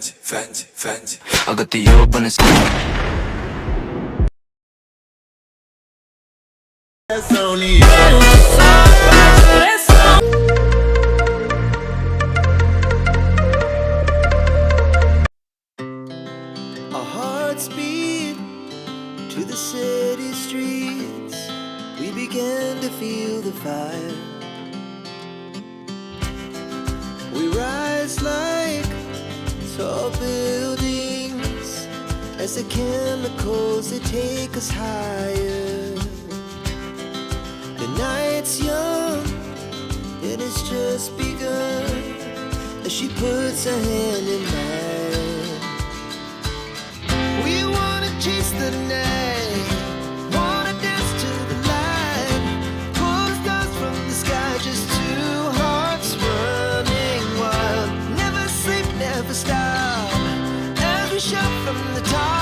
I got the open and It's only you. Our hearts beat to the city streets. We began to feel the fire. We rise like tall buildings as the chemicals, they take us higher. The night's young and it's just begun as she puts her hand in mine. We wanna chase the night, wanna dance to the light, pull stars from the sky, just two hearts running wild. Never sleep, never stop, as we shout from the top.